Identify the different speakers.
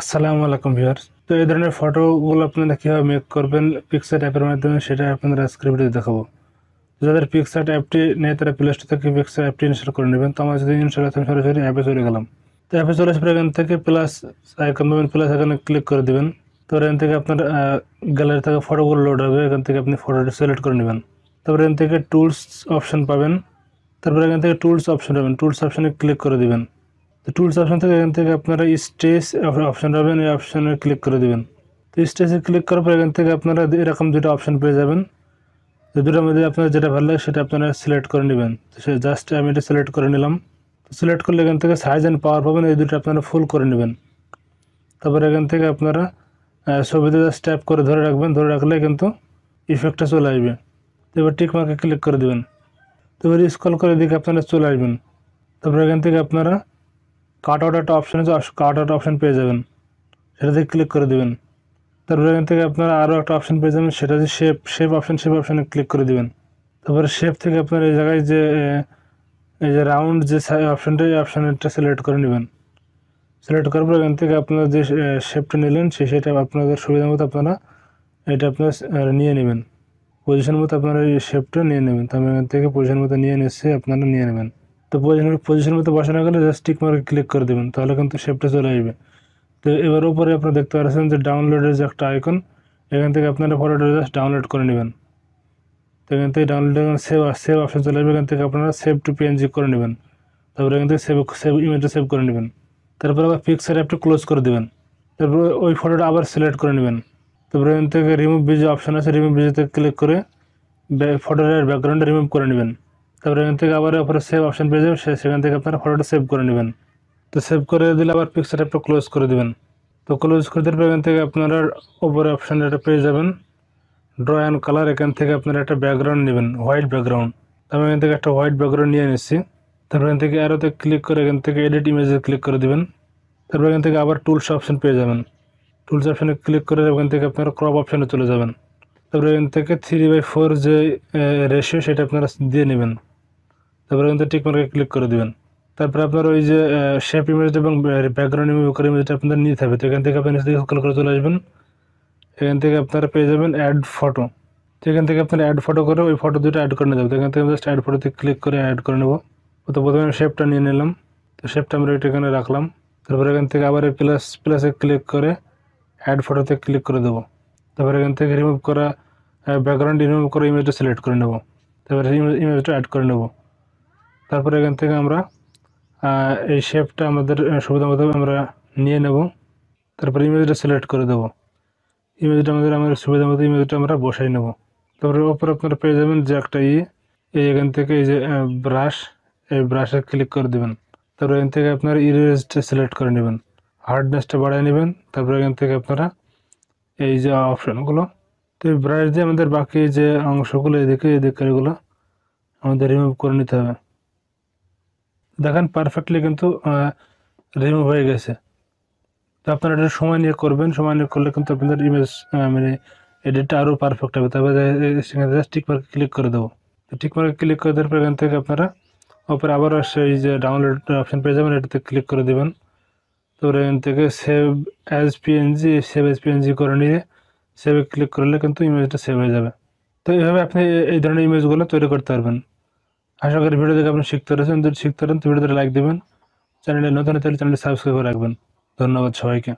Speaker 1: আসসালামু আলাইকুম ভিউয়ার্স। তো এই ধরনের ফটোগুলো আপনারা কিভাবে মেক করবেন পিক্সার অ্যাপের মাধ্যমে সেটা আপনাদের আজকের ভিডিওতে দেখাবো। যাদের পিক্সার অ্যাপটি নেই তারা প্লে স্টোর থেকে পিক্সার অ্যাপটি ইনস্টল করে নেবেন। তো আমার যদি ইনস্টল আছে আমি সরাসরি অ্যাপে চলে গেলাম। তো অ্যাপে চলে আসার পর এখান থেকে প্লাস আইকন পাবেন, প্লাস আইকনে ক্লিক করে দেবেন। তো এখান থেকে আপনার গ্যালারি থেকে ফটোগুলো লোড হবে, এখান থেকে আপনি ফটোটি সিলেক্ট করে নেবেন। তারপর এখান থেকে টুলস অপশন পাবেন, তারপর এখান থেকে টুলস অপশন পাবেন, টুলস অপশনে ক্লিক করে দিবেন। তো টুলস অপশন থেকে এখান থেকে আপনারা স্টেজ অপশন পাবেন, এই অপশনে ক্লিক করে দিবেন। তো স্টেজে ক্লিক করার পর এখান থেকে আপনারা এরকম দুটো অপশন পেয়ে যাবেন। তো দুটোর মধ্যে আপনার যেটা ভালো লাগে সেটা আপনারা সিলেক্ট করে নেবেন। তো সে জাস্ট আমি এটা সিলেক্ট করে নিলাম। তো সিলেক্ট করলে এখান থেকে সাইজ অ্যান্ড পাওয়ার পাবেন, এই দুটো আপনারা ফুল করে নেবেন। তারপর এখান থেকে আপনারা ছবিতে জাস্ট ট্যাপ করে ধরে রাখবেন, ধরে রাখলে কিন্তু ইফেক্টটা চলে আসবে। তো এবার টিক মার্কে ক্লিক করে দেবেন। তো এবার স্ক্রল করে দিকে আপনারা চলে আসবেন। তারপর এখান থেকে আপনারা কাট আউট একটা অপশন আছে, কাট আউট অপশন পেয়ে যাবেন, সেটাতে ক্লিক করে দেবেন। তারপরে এখান থেকে আপনারা আরও একটা অপশন পেয়ে যাবেন, সেটা হচ্ছে শেপ অপশন, শেপ অপশনে ক্লিক করে দেবেন। তারপরে শেপ থেকে আপনার এই জায়গায় যে এই যে রাউন্ড যে অপশনটা, এই অপশনটা সিলেক্ট করে নেবেন। সিলেক্ট করার পর এখান থেকে আপনারা যে শেপটা নিলেন সেটা আপনাদের সুবিধা মতো আপনারা এটা আপনার নিয়ে নেবেন, পজিশন মতো আপনারা এই শেপটা নিয়ে নেবেন। তো আমি এখান থেকে পজিশন মতো নিয়ে নিচ্ছি, আপনারা নিয়ে নেবেন। তো পজিশন মতো বসানো গেলে জাস্ট টিক মার্কে ক্লিক করে দেবেন, তাহলে কিন্তু শেপটা চলে আসবে। তো এবার উপরে আপনারা দেখতে পাচ্ছেন যে ডাউনলোডের যে একটা আইকন, এখান থেকে আপনারা ফটোটা জাস্ট ডাউনলোড করে নেবেন। তো এখান থেকে ডাউনলোড সেভ অপশন চলে আসবে, এখান থেকে আপনারা সেভ টু পিএনজি করে নেবেন। তারপরে এখান থেকে সেভ ইমেজটা সেভ করে নেবেন। তারপর আবার পিক্সার অ্যাপটা ক্লোজ করে দেবেন। তারপরে ওই ফটোটা আবার সিলেক্ট করে নেবেন। তারপরে এখান থেকে রিমুভ ভিডিও অপশন আছে, রিমুভ ভিডিওতে ক্লিক করে ফটোটার ব্যাকগ্রাউন্ডটা রিমুভ করে নেবেন। তারপরে এখান থেকে আবার উপরে সেভ অপশন পেয়ে যাবেন, সেখান থেকে আপনারা ফটোটা সেভ করে নেবেন। তো সেভ করে দিলে আবার পিক্সার অ্যাপটা ক্লোজ করে দেবেন। তো ক্লোজ করে দেওয়ার পর এখান থেকে আপনারা ওপরে অপশান এটা পেয়ে যাবেন, ড্র অ্যান্ড কালার। এখান থেকে আপনারা একটা ব্যাকগ্রাউন্ড নেবেন, হোয়াইট ব্যাকগ্রাউন্ড। আমি এখান থেকে একটা হোয়াইট ব্যাকগ্রাউন্ড নিয়ে নিচ্ছি। তারপর এখান থেকে অ্যারোতে ক্লিক করে এখান থেকে এডিট ইমেজে ক্লিক করে দেবেন। তারপর এখান থেকে আবার টুলস অপশন পেয়ে যাবেন, টুলস অপশানে ক্লিক করে এখান থেকে আপনারা ক্রপ অপশানে চলে যাবেন। তারপরে এখান থেকে 3/4 যে রেশিও সেটা আপনারা দিয়ে নেবেন। তারপরে এখান থেকে টিক মার্কে ক্লিক করে দেবেন। তারপরে আপনার ওই যে শেপ ইমেজটা এবং ব্যাকগ্রাউন্ড ইমেজটা আপনাদের নিতে হবে। তো এখান থেকে আপনি নিচে দিকে স্ক্রল করে চলে আসবেন। এখান থেকে আপনারা পেয়ে যাবেন অ্যাড ফটো। তো এখান থেকে আপনারা অ্যাড ফটো করে ওই ফটো দুটো অ্যাড করে নেবেন। তো এখান থেকে জাস্ট অ্যাড ফটোতে ক্লিক করে অ্যাড করে নেব। তো প্রথমে আমি শেপটা নিয়ে নিলাম, তো শেপটা আমরা এটা এখানে রাখলাম। তারপরে এখান থেকে আবার প্লাসে ক্লিক করে অ্যাড ফটোতে ক্লিক করে দেবো। তারপরে এখান থেকে রিমুভ করা ব্যাকগ্রাউন্ড রিমুভ করে ইমেজটা সিলেক্ট করে নেব। তারপরে ইমেজটা অ্যাড করে নেব। তারপরে এখান থেকে আমরা এই শেপটা আমাদের সুবিধা মতো আমরা নিয়ে নেব। তারপরে ইমেজটা সিলেক্ট করে দেবো। ইমেজটা আমাদের সুবিধা মতো ইমেজটা আমরা বসাই নেব। তারপরে ওপরে আপনারা পেয়ে যাবেন যে একটা এই এখান থেকে এই যে ব্রাশ, এই ব্রাশে ক্লিক করে দেবেন। তারপরে এখান থেকে আপনারা ইরেজটা সিলেক্ট করে নেবেন, হার্ডনেসটা বাড়ায় নেবেন। তারপরে এখান থেকে আপনারা এই যে অপশানগুলো, তো এই ব্রাশ দিয়ে আমাদের বাকি যে অংশগুলো এদিকেরগুলো আমাদের রিমুভ করে নিতে হবে। দেখেন পারফেক্টলি কিন্তু রিমুভ হয়ে গেছে। তো আপনারা এটা সময় নিয়ে করবেন, সময় নিয়ে করলে কিন্তু আপনাদের ইমেজ মানে এডিটটা আরও পারফেক্ট হবে। তারপরে সেখানে জাস্ট টিক মার্কে ক্লিক করে দেবো। তো টিক মার্কে ক্লিক করে দেওয়ার পর এখান থেকে আপনারা ওপরে আবারও সেই যে ডাউনলোড অপশান পেয়ে যাবেন, এটাতে ক্লিক করে দেবেন। তারপরে এখান থেকে সেভ অ্যাজ পিএনজি করে নিয়ে সেভে ক্লিক করলে কিন্তু ইমেজটা সেভ হয়ে যাবে। তো এইভাবে আপনি এই ধরনের ইমেজগুলো তৈরি করতে পারবেন। আশা করি ভিডিও দেখে আপনি শিখতে পেরেছেন। যদি শিখতে পারেন তো ভিডিওতে লাইক দেবেন, চ্যানেলে নতুন হলে চ্যানেলটি সাবস্ক্রাইব করে রাখবেন। ধন্যবাদ সবাইকে।